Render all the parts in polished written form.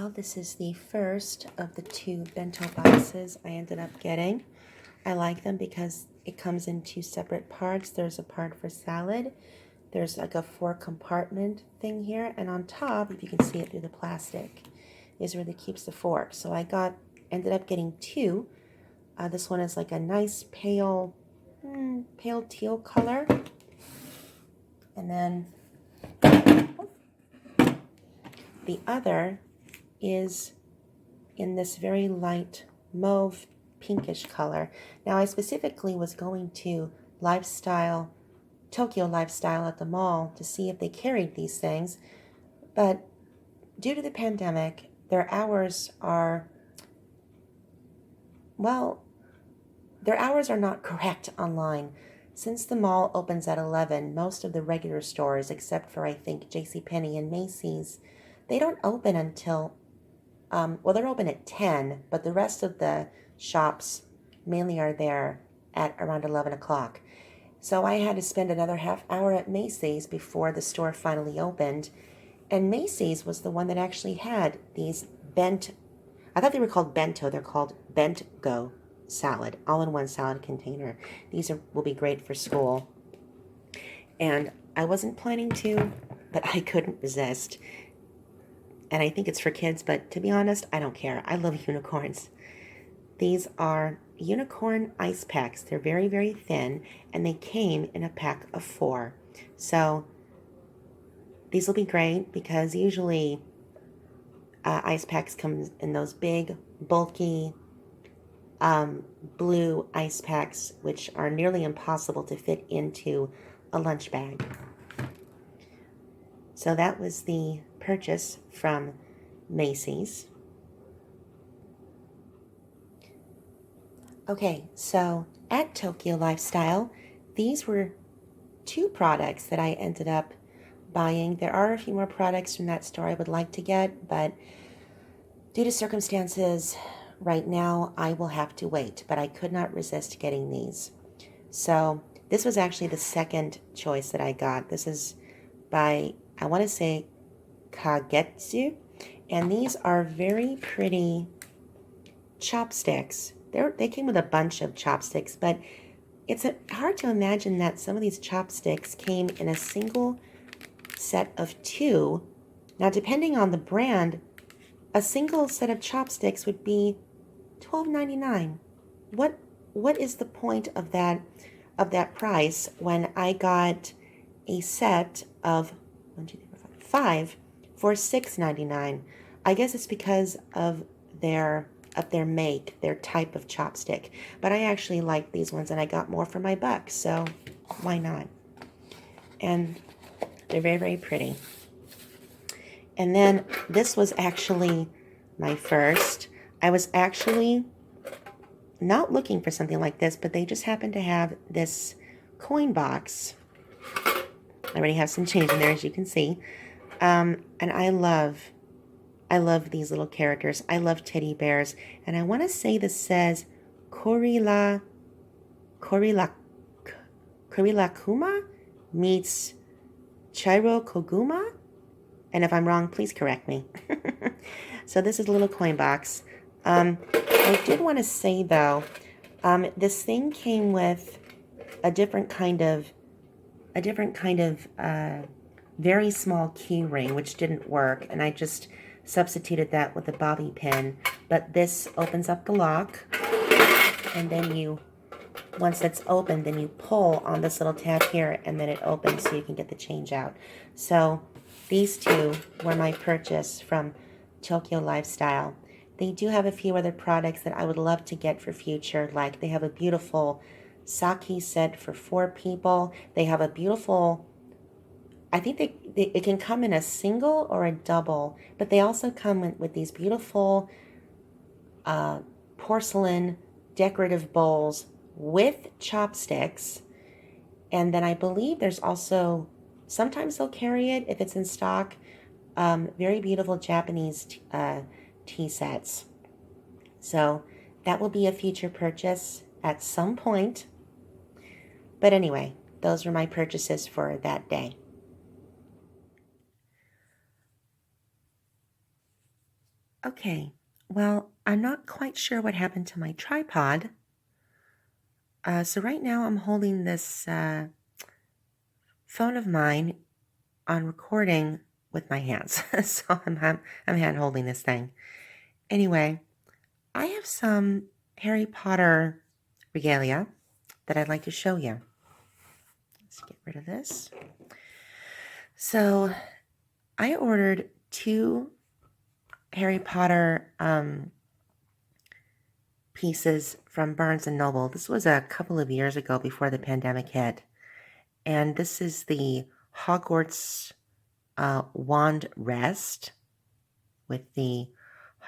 Well, this is the first of the 2 bento boxes I ended up getting. I like them because it comes in 2 separate parts. There's a part for salad. There's like a 4-compartment thing here. And on top, if you can see it through the plastic, is where it keeps the fork. So ended up getting 2. This one is like a nice pale teal color. And then the other is in this very light mauve pinkish color. Now I specifically was going to Tokyo Lifestyle at the mall to see if they carried these things, but due to the pandemic, their hours are not correct online. Since the mall opens at 11, most of the regular stores, except for I think JCPenney and Macy's, they don't open until they're open at 10, but the rest of the shops mainly are there at around 11 o'clock. So I had to spend another half hour at Macy's before the store finally opened. And Macy's was the one that actually had these I thought they were called bento. They're called Bent Go salad, all-in-one salad container. These will be great for school. And I wasn't planning to, but I couldn't resist. And I think it's for kids, but to be honest, I don't care. I love unicorns. These are unicorn ice packs. They're very, very thin, and they came in a pack of 4. So these will be great because usually ice packs come in those big, bulky, blue ice packs, which are nearly impossible to fit into a lunch bag. So that was the purchase from Macy's. Okay, so at Tokyo Lifestyle, these were 2 products that I ended up buying. There are a few more products from that store I would like to get, but due to circumstances right now, I will have to wait, but I could not resist getting these. So this was actually the second choice that I got. This is by, I want to say, Kagetsu, and these are very pretty chopsticks. They came with a bunch of chopsticks, but it's hard to imagine that some of these chopsticks came in a single set of 2. Now, depending on the brand, a single set of chopsticks would be $12.99. What is the point of that price when I got a set of 5 for $6.99? I guess it's because of their make, their type of chopstick. But I actually like these ones, and I got more for my buck, so why not? And they're very, very pretty. And then this was actually my first. I was actually not looking for something like this, but they just happened to have this coin box. I already have some change in there, as you can see. And I love these little characters. I love teddy bears. And I want to say this says Korilakuma meets Chiro Koguma. And if I'm wrong, please correct me. So this is a little coin box. I did want to say, though, this thing came with a different kind of very small key ring, which didn't work, and I just substituted that with a bobby pin. But this opens up the lock, and then once it's open, then you pull on this little tab here, and then it opens so you can get the change out. So these 2 were my purchase from Tokyo Lifestyle. They do have a few other products that I would love to get for future, like they have a beautiful sake set for 4 people. They have a beautiful, I think it can come in a single or a double, but they also come with these beautiful porcelain decorative bowls with chopsticks. And then I believe there's also, sometimes they'll carry it if it's in stock, very beautiful Japanese tea sets. So that will be a future purchase at some point. But anyway, those were my purchases for that day. Okay, well, I'm not quite sure what happened to my tripod. So right now I'm holding this phone of mine on recording with my hands. So I'm hand holding this thing. Anyway, I have some Harry Potter regalia that I'd like to show you. Let's get rid of this. So I ordered 2 Harry Potter pieces from Barnes & Noble. This was a couple of years ago before the pandemic hit. And this is the Hogwarts wand rest with the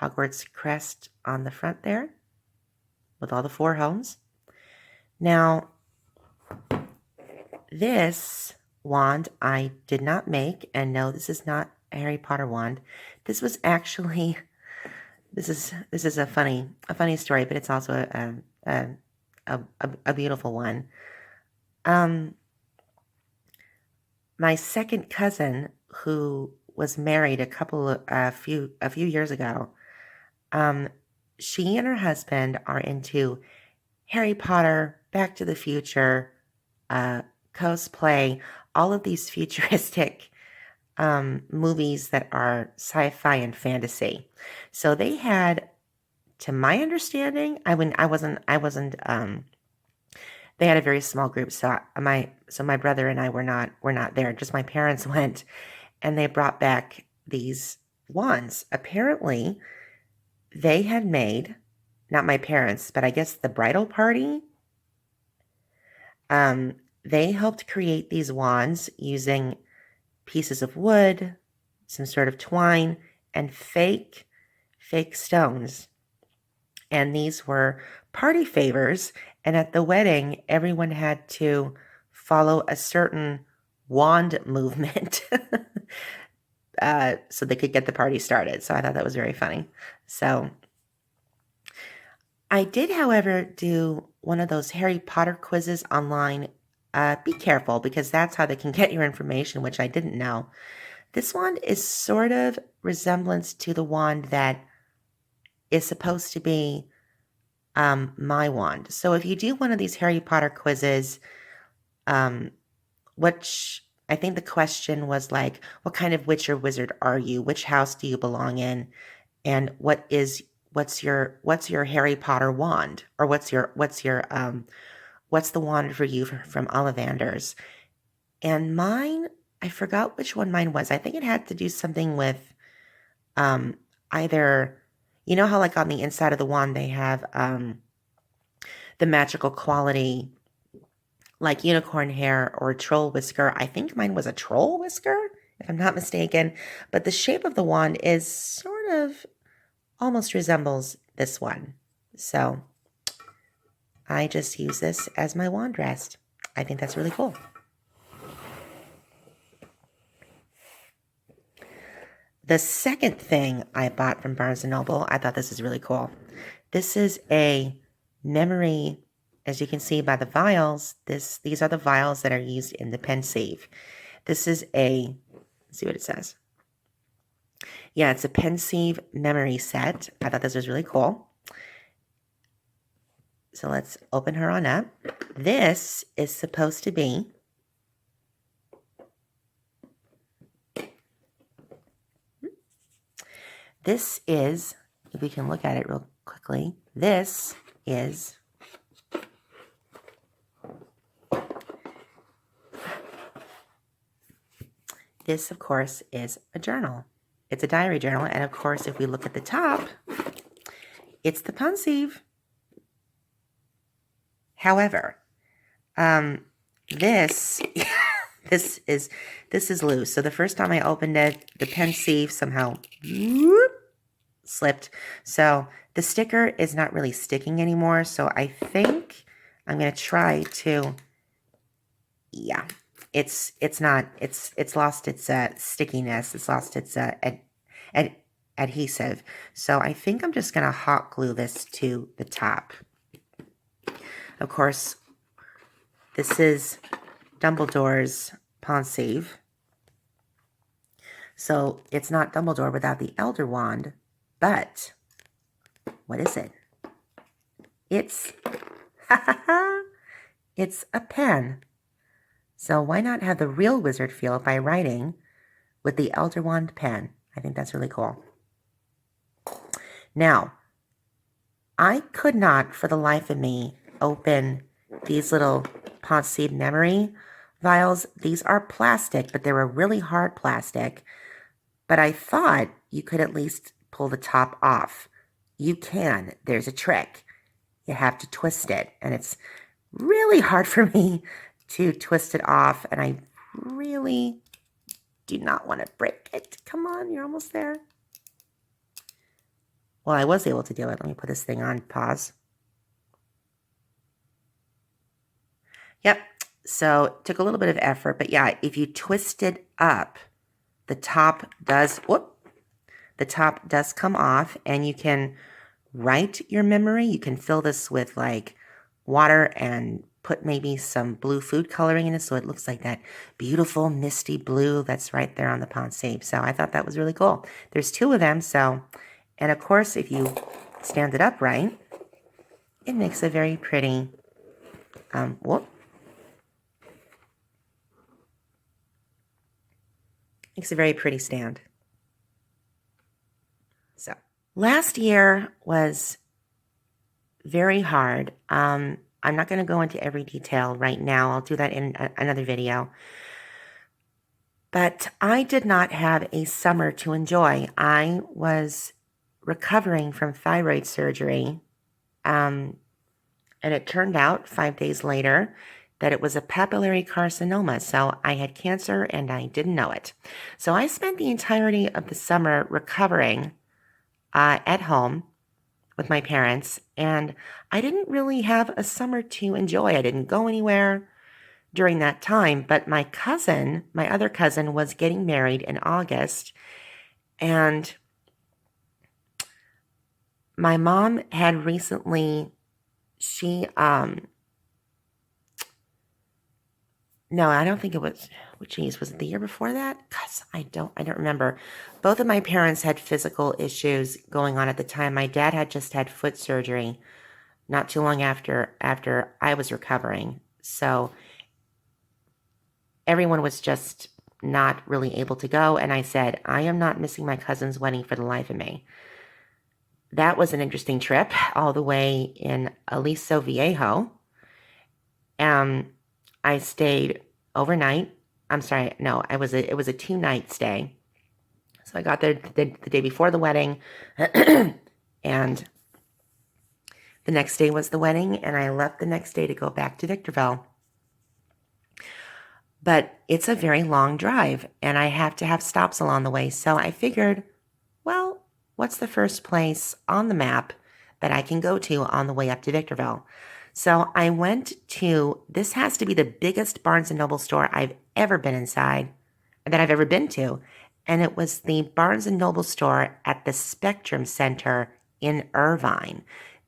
Hogwarts crest on the front there with all the 4 homes. Now, this wand I did not make, and no, this is not a Harry Potter wand. This was actually, this is a funny story, but it's also a beautiful one. My second cousin, who was married a few years ago, she and her husband are into Harry Potter, Back to the Future, cosplay, all of these futuristic movies that are sci-fi and fantasy. So they had, to my understanding, they had a very small group. So my brother and I were not there. Just my parents went, and they brought back these wands. Apparently, they had made, not my parents, but I guess the bridal party. They helped create these wands using pieces of wood, some sort of twine, and fake stones. And these were party favors. And at the wedding, everyone had to follow a certain wand movement so they could get the party started. So I thought that was very funny. So I did, however, do one of those Harry Potter quizzes online. Be careful, because that's how they can get your information, which I didn't know. This wand is sort of resemblance to the wand that is supposed to be my wand. So if you do one of these Harry Potter quizzes, which I think the question was like, what kind of witch or wizard are you? Which house do you belong in? And what's your Harry Potter wand? Or what's the wand for you from Ollivanders? And mine, I forgot which one mine was. I think it had to do something with either, you know how like on the inside of the wand they have the magical quality like unicorn hair or troll whisker. I think mine was a troll whisker, if I'm not mistaken. But the shape of the wand is sort of almost resembles this one. So I just use this as my wand rest. I think that's really cool. The second thing I bought from Barnes & Noble, I thought this is really cool. This is a memory, as you can see by the vials. These are the vials that are used in the Pensieve. This is let's see what it says. Yeah, it's a Pensieve memory set. I thought this was really cool. So let's open her on up. This is supposed to be This is, if we can look at it real quickly, this, of course, is a journal. It's a diary journal. And of course, if we look at the top, it's the Pensieve. However, this is loose. So the first time I opened it, the Pensieve somehow slipped. So the sticker is not really sticking anymore. So I think I'm going to try to, yeah, it's lost its stickiness. It's lost its adhesive. So I think I'm just going to hot glue this to the top. Of course, this is Dumbledore's Pensieve. So it's not Dumbledore without the Elder Wand. But what is it? It's it's a pen. So why not have the real wizard feel by writing with the Elder Wand pen? I think that's really cool. Now, I could not for the life of me open these little pod seed memory vials. These are plastic, but they're a really hard plastic. But I thought you could at least pull the top off. You can. There's a trick. You have to twist it, and it's really hard for me to twist it off, and I really do not want to break it. Come on, you're almost there. Well, I was able to do it. Let me put this thing on pause. Yep, so it took a little bit of effort, but yeah, if you twist it up, the top does come off, and you can write your memory. You can fill this with like water and put maybe some blue food coloring in it so it looks like that beautiful misty blue that's right there on the Pensée. So I thought that was really cool. There's 2 of them, so, and of course if you stand it upright, it makes a very pretty, makes a very pretty stand. So last year was very hard. I'm not going to go into every detail right now. I'll do that in another video. But I did not have a summer to enjoy. I was recovering from thyroid surgery. And it turned out 5 days later that it was a papillary carcinoma. So I had cancer and I didn't know it. So I spent the entirety of the summer recovering at home with my parents, and I didn't really have a summer to enjoy. I didn't go anywhere during that time, but my other cousin was getting married in August, and my mom had recently, no, I don't think it was, was it the year before that? Gosh, I don't remember. Both of my parents had physical issues going on at the time. My dad had just had foot surgery not too long after I was recovering. So everyone was just not really able to go. And I said, I am not missing my cousin's wedding for the life of me. That was an interesting trip all the way in Aliso Viejo. I stayed overnight. I'm sorry, no, it was a 2-night stay. So I got there the day before the wedding, and the next day was the wedding, and I left the next day to go back to Victorville. But it's a very long drive, and I have to have stops along the way. So I figured, well, what's the first place on the map that I can go to on the way up to Victorville? So I went to, this has to be the biggest Barnes & Noble store I've ever been inside, that I've ever been to. And it was the Barnes & Noble store at the Spectrum Center in Irvine.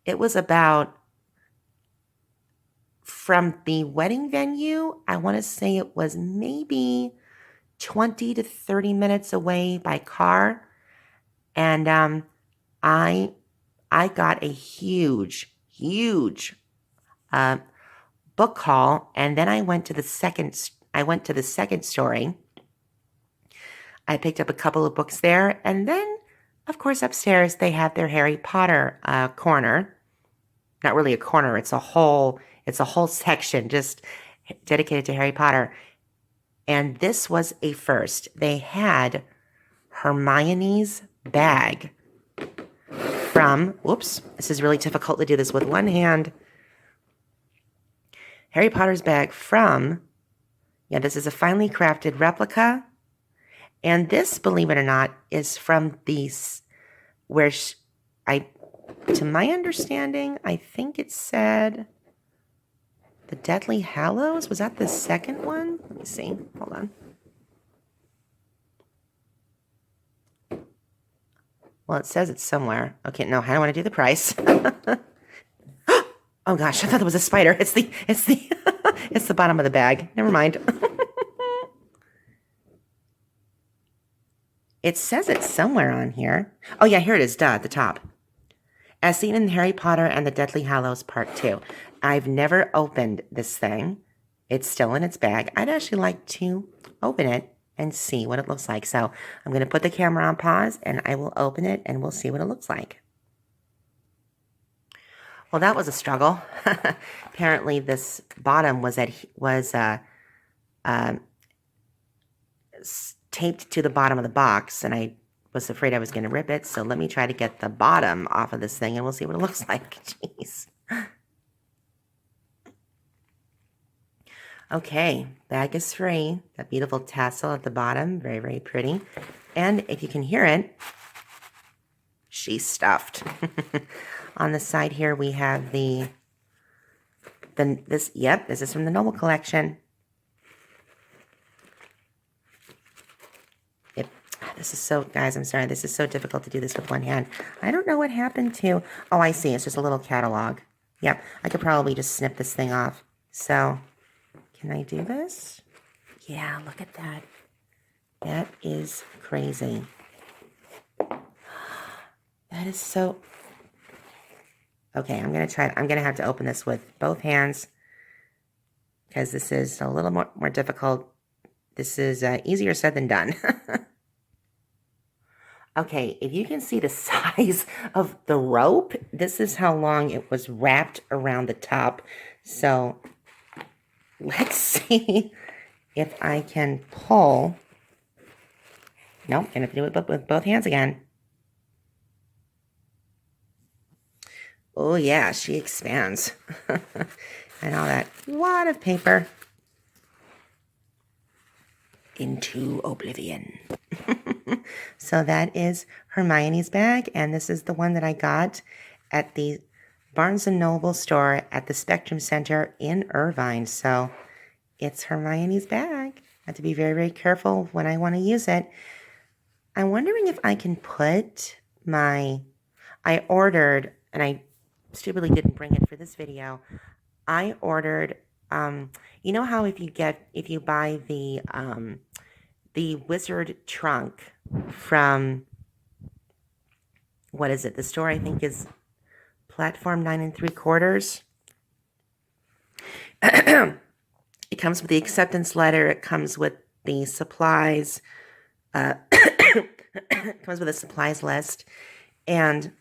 It was about, from the wedding venue, I want to say it was maybe 20 to 30 minutes away by car. And I got a huge book haul, and then I went to the second story. I picked up a couple of books there, and then, of course, upstairs they have their Harry Potter corner. Not really a corner; it's a whole section just dedicated to Harry Potter. And this was a first. They had Hermione's bag from. Whoops! This is really difficult to do this with one hand. Harry Potter's bag from, this is a finely crafted replica. And this, believe it or not, is from these, to my understanding, I think it said the Deathly Hallows. Was that the second one? Let me see. Hold on. Well, it says it's somewhere. Okay, no, I don't want to do the price. Oh gosh, I thought it was a spider. It's the it's the bottom of the bag. Never mind. It says it somewhere on here. Oh yeah, here it is, duh, at the top. As seen in Harry Potter and the Deathly Hallows Part 2. I've never opened this thing. It's still in its bag. I'd actually like to open it and see what it looks like. So I'm going to put the camera on pause and I will open it and we'll see what it looks like. Well, that was a struggle. Apparently this bottom was taped to the bottom of the box and I was afraid I was going to rip it. So let me try to get the bottom off of this thing and we'll see what it looks like. Jeez. Okay, bag is free. That beautiful tassel at the bottom, very, very pretty. And if you can hear it, she's stuffed. On the side here, we have this is from the Noble collection. This is so, guys, I'm sorry. This is so difficult to do this with one hand. I don't know what happened to, oh, I see. It's just a little catalog. Yep, I could probably just snip this thing off. So, can I do this? Yeah, look at that. That is crazy. That is so... Okay, I'm going to try... I'm going to have to open this with both hands because this is a little more difficult. This is easier said than done. Okay, if you can see the size of the rope, this is how long it was wrapped around the top. So let's see if I can pull. Nope, gonna have to do it with both hands again. Oh yeah, she expands. And all that wad of paper into oblivion. So that is Hermione's bag, and this is the one that I got at the Barnes & Noble store at the Spectrum Center in Irvine. So it's Hermione's bag. I have to be very, very careful when I want to use it. I'm wondering if I can put I ordered, and I stupidly didn't bring it for this video. I ordered, you know how if you buy the wizard trunk from, what is it? The store I think is Platform 9 3/4. It comes with the acceptance letter. It comes with the supplies. It comes with a supplies list and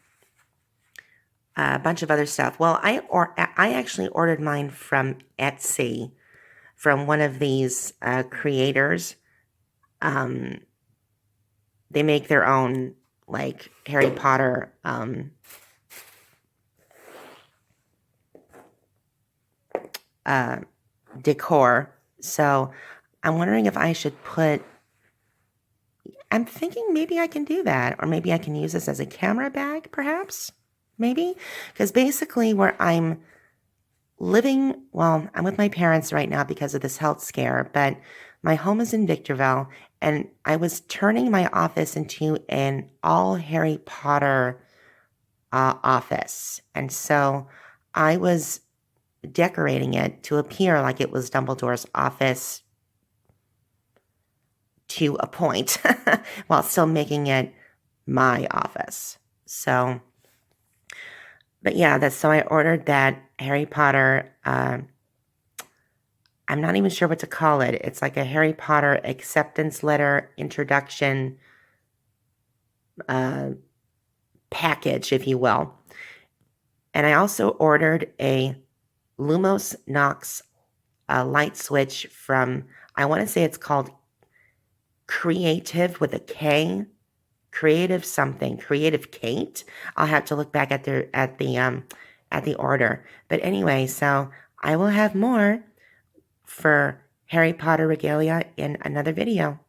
a bunch of other stuff. Well, I actually ordered mine from Etsy, from one of these creators. They make their own, like, Harry Potter decor. So I'm wondering if I should I'm thinking maybe I can do that, or maybe I can use this as a camera bag, perhaps, maybe, because basically where I'm living, well, I'm with my parents right now because of this health scare, but my home is in Victorville, and I was turning my office into an all Harry Potter office, and so I was decorating it to appear like it was Dumbledore's office to a point while still making it my office. So, but yeah, so I ordered that Harry Potter, I'm not even sure what to call it. It's like a Harry Potter acceptance letter introduction package, if you will. And I also ordered a Lumos Knox light switch from, I want to say it's called Creative with a K, Creative something, Creative Kate. I'll have to look back at the order. But anyway, so I will have more for Harry Potter regalia in another video.